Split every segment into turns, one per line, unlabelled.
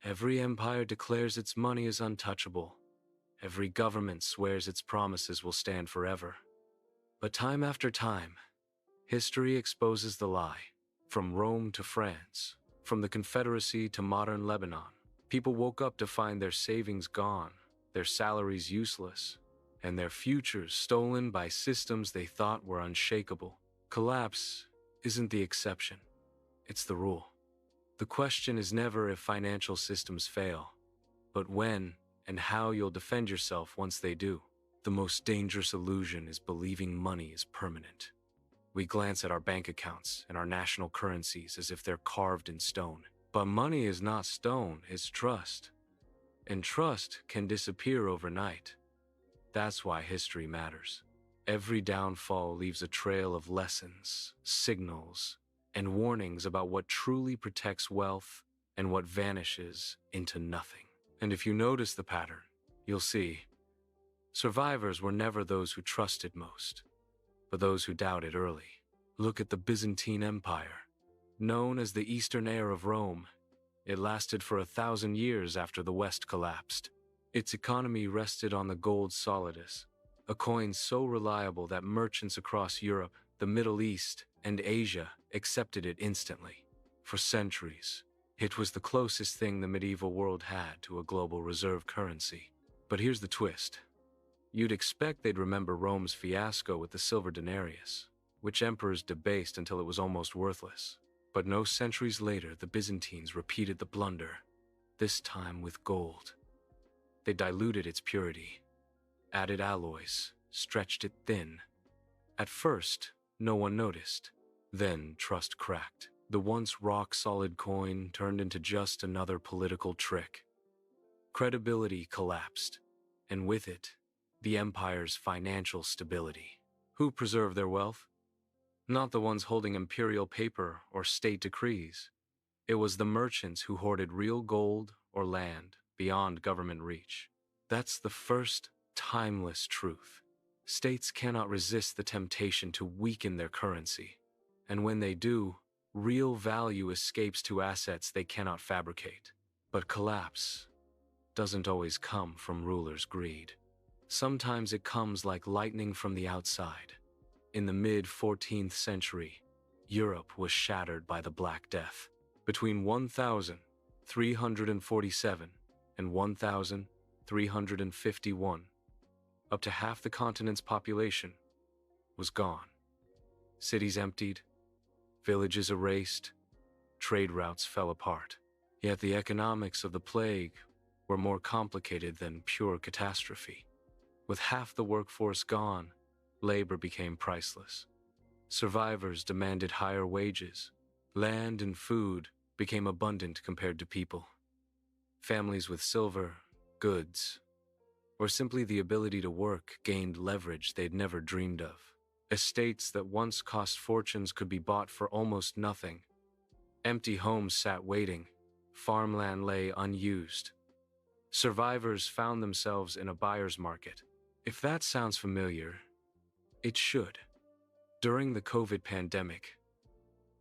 Every empire declares its money is untouchable. Every government swears its promises will stand forever. But time after time, history exposes the lie. From Rome to France, from the Confederacy to modern Lebanon, people woke up to find their savings gone, their salaries useless, and their futures stolen by systems they thought were unshakable. Collapse isn't the exception, it's the rule. The question is never if financial systems fail, but when and how you'll defend yourself once they do. The most dangerous illusion is believing money is permanent. We glance at our bank accounts and our national currencies as if they're carved in stone. But money is not stone, it's trust. And trust can disappear overnight. That's why history matters. Every downfall leaves a trail of lessons, signals, and warnings about what truly protects wealth and what vanishes into nothing. And if you notice the pattern, you'll see survivors were never those who trusted most, but those who doubted early. Look at the Byzantine Empire. Known as the Eastern Heir of Rome, it lasted for 1,000 years after the West collapsed. Its economy rested on the gold solidus, a coin so reliable that merchants across Europe, the Middle East, and Asia accepted it instantly. For centuries, it was the closest thing the medieval world had to a global reserve currency. But here's the twist. You'd expect they'd remember Rome's fiasco with the silver denarius, which emperors debased until it was almost worthless. But no, centuries later, the Byzantines repeated the blunder, this time with gold. They diluted its purity, added alloys, stretched it thin. At first, no one noticed. Then trust cracked. The once rock-solid coin turned into just another political trick. Credibility collapsed, and with it, the empire's financial stability. Who preserved their wealth? Not the ones holding imperial paper or state decrees. It was the merchants who hoarded real gold or land beyond government reach. That's the first, timeless truth. States cannot resist the temptation to weaken their currency. And when they do, real value escapes to assets they cannot fabricate. But collapse doesn't always come from rulers' greed. Sometimes it comes like lightning from the outside. In the mid-14th century, Europe was shattered by the Black Death. Between 1347 and 1351, up to half the continent's population was gone. Cities emptied, villages erased, trade routes fell apart. Yet the economics of the plague were more complicated than pure catastrophe. With half the workforce gone, labor became priceless. Survivors demanded higher wages. Land and food became abundant compared to people. Families with silver, goods, or simply the ability to work gained leverage they'd never dreamed of. Estates that once cost fortunes could be bought for almost nothing. Empty homes sat waiting. Farmland lay unused. Survivors found themselves in a buyer's market. If that sounds familiar, it should. During the COVID pandemic,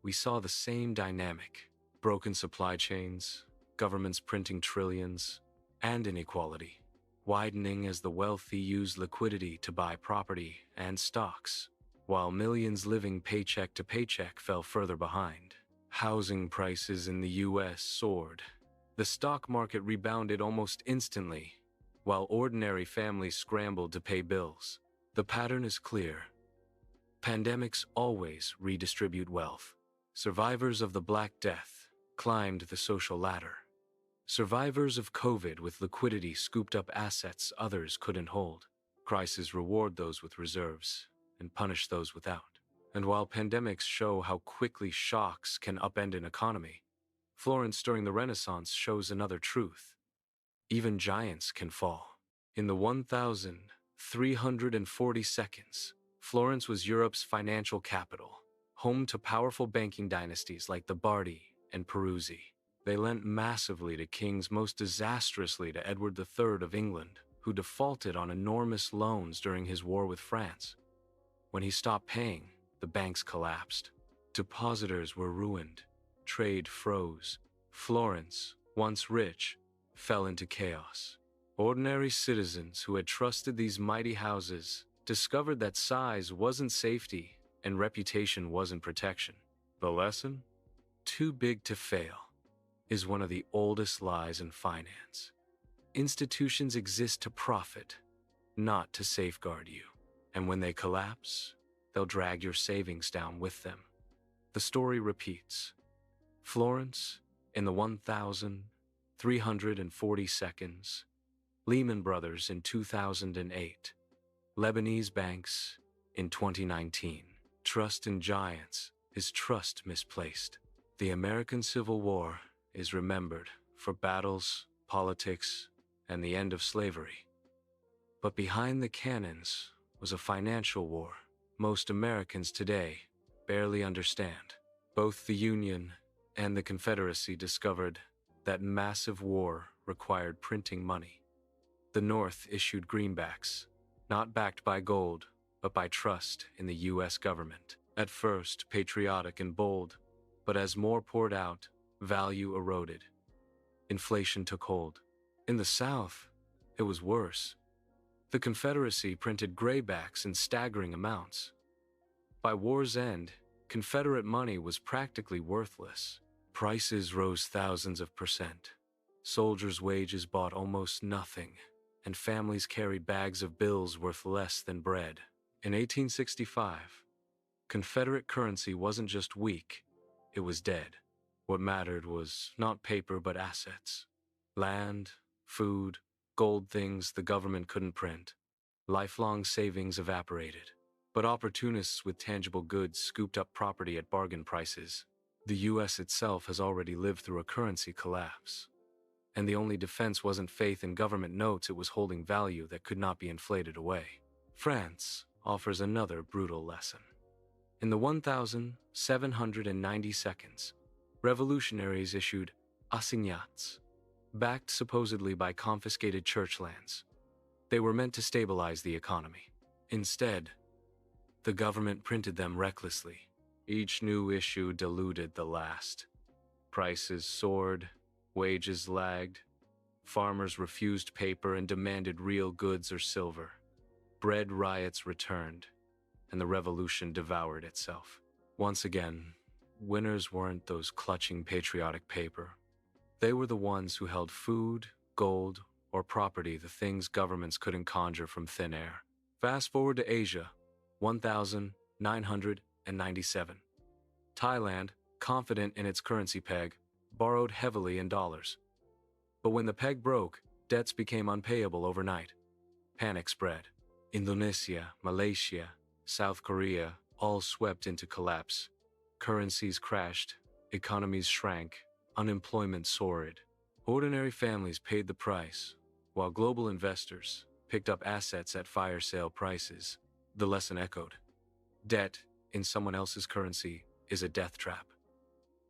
we saw the same dynamic. Broken supply chains, governments printing trillions, and inequality widening as the wealthy used liquidity to buy property and stocks, while millions living paycheck to paycheck fell further behind. Housing prices in the US soared. The stock market rebounded almost instantly, while ordinary families scrambled to pay bills. The pattern is clear. Pandemics always redistribute wealth. Survivors of the Black Death climbed the social ladder. Survivors of COVID with liquidity scooped up assets others couldn't hold. Crises reward those with reserves and punish those without. And while pandemics show how quickly shocks can upend an economy, Florence during the Renaissance shows another truth. Even giants can fall. In the 1,340 seconds, Florence was Europe's financial capital, home to powerful banking dynasties like the Bardi and Peruzzi. They lent massively to kings, most disastrously to Edward III of England, who defaulted on enormous loans during his war with France. When he stopped paying, the banks collapsed. Depositors were ruined. Trade froze. Florence, once rich, fell into chaos. Ordinary citizens who had trusted these mighty houses discovered that size wasn't safety and reputation wasn't protection. The lesson? Too big to fail is one of the oldest lies in finance. Institutions exist to profit, not to safeguard you. And when they collapse, they'll drag your savings down with them. The story repeats. Florence in the 1,340 seconds. Lehman Brothers in 2008. Lebanese banks in 2019. Trust in giants is trust misplaced. The American Civil War is remembered for battles, politics, and the end of slavery. But behind the cannons was a financial war most Americans today barely understand. Both the Union and the Confederacy discovered that massive war required printing money. The North issued greenbacks, not backed by gold, but by trust in the U.S. government. At first, patriotic and bold, but as more poured out, value eroded. Inflation took hold. In the South, it was worse. The Confederacy printed graybacks in staggering amounts. By war's end, Confederate money was practically worthless. Prices rose thousands of %. Soldiers' wages bought almost nothing, and families carried bags of bills worth less than bread. In 1865, Confederate currency wasn't just weak, it was dead. What mattered was not paper but assets. Land, food, gold, things the government couldn't print. Lifelong savings evaporated. But opportunists with tangible goods scooped up property at bargain prices. The U.S. itself has already lived through a currency collapse. And the only defense wasn't faith in government notes, it was holding value that could not be inflated away. France offers another brutal lesson. In the 1,790 seconds, revolutionaries issued assignats, backed supposedly by confiscated church lands. They were meant to stabilize the economy. Instead, the government printed them recklessly. Each new issue diluted the last. Prices soared, wages lagged, farmers refused paper and demanded real goods or silver. Bread riots returned, and the revolution devoured itself. Once again, winners weren't those clutching patriotic paper. They were the ones who held food, gold, or property, the things governments couldn't conjure from thin air. Fast forward to Asia, 1,997. Thailand, confident in its currency peg, borrowed heavily in dollars. But when the peg broke, debts became unpayable overnight. Panic spread. Indonesia, Malaysia, South Korea all swept into collapse. Currencies crashed, economies shrank, unemployment soared. Ordinary families paid the price, while global investors picked up assets at fire sale prices. The lesson echoed. Debt in someone else's currency is a death trap.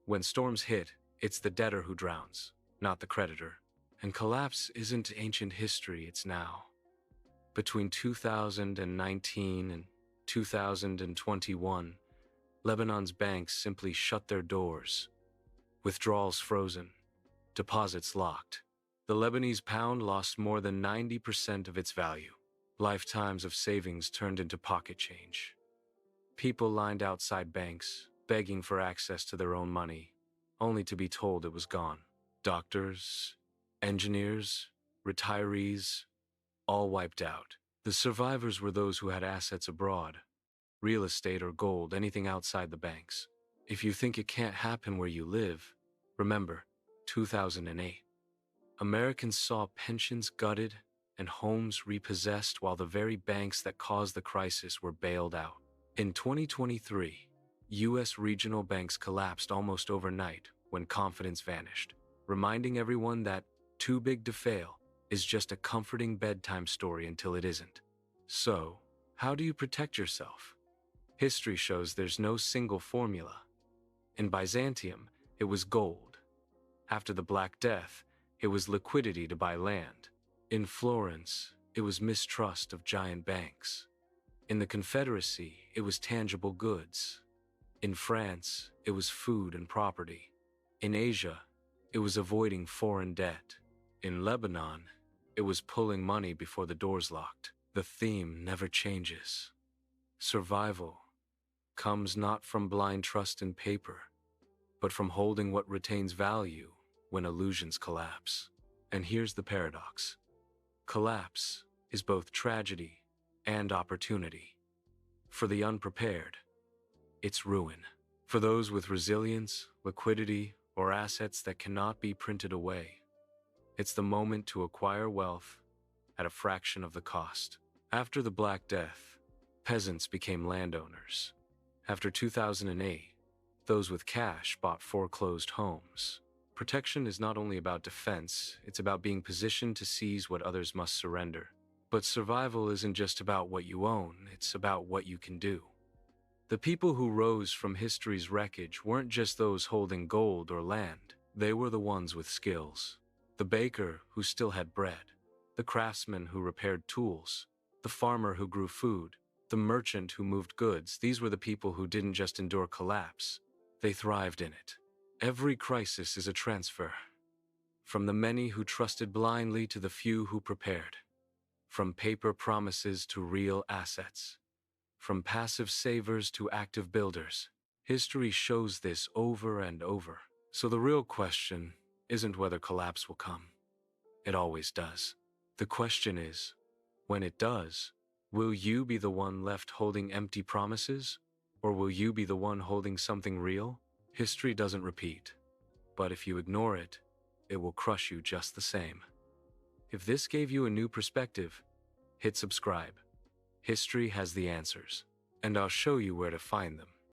When storms hit, it's the debtor who drowns, not the creditor. And collapse isn't ancient history, it's now. Between 2019 and 2021, Lebanon's banks simply shut their doors. Withdrawals frozen, deposits locked. The Lebanese pound lost more than 90% of its value. Lifetimes of savings turned into pocket change. People lined outside banks, begging for access to their own money, only to be told it was gone. Doctors, engineers, retirees, all wiped out. The survivors were those who had assets abroad, real estate or gold, anything outside the banks. If you think it can't happen where you live, remember 2008. Americans saw pensions gutted and homes repossessed while the very banks that caused the crisis were bailed out. In 2023, U.S. regional banks collapsed almost overnight when confidence vanished, reminding everyone that too big to fail is just a comforting bedtime story until it isn't. So, how do you protect yourself? History shows there's no single formula. In Byzantium, it was gold. After the Black Death, it was liquidity to buy land. In Florence, it was mistrust of giant banks. In the Confederacy, it was tangible goods. In France, it was food and property. In Asia, it was avoiding foreign debt. In Lebanon, it was pulling money before the doors locked. The theme never changes. Survival comes not from blind trust in paper, but from holding what retains value when illusions collapse. And here's the paradox. Collapse is both tragedy and opportunity. For the unprepared, it's ruin. For those with resilience, liquidity, or assets that cannot be printed away, it's the moment to acquire wealth at a fraction of the cost. After the Black Death, peasants became landowners. After 2008, those with cash bought foreclosed homes. Protection is not only about defense, it's about being positioned to seize what others must surrender. But survival isn't just about what you own, it's about what you can do. The people who rose from history's wreckage weren't just those holding gold or land, they were the ones with skills. The baker who still had bread, the craftsman who repaired tools, the farmer who grew food, the merchant who moved goods. These were the people who didn't just endure collapse, they thrived in it. Every crisis is a transfer. From the many who trusted blindly to the few who prepared. From paper promises to real assets. From passive savers to active builders. History shows this over and over. So the real question isn't whether collapse will come. It always does. The question is, when it does, will you be the one left holding empty promises? Or will you be the one holding something real? History doesn't repeat. But if you ignore it, it will crush you just the same. If this gave you a new perspective, hit subscribe. History has the answers, and I'll show you where to find them.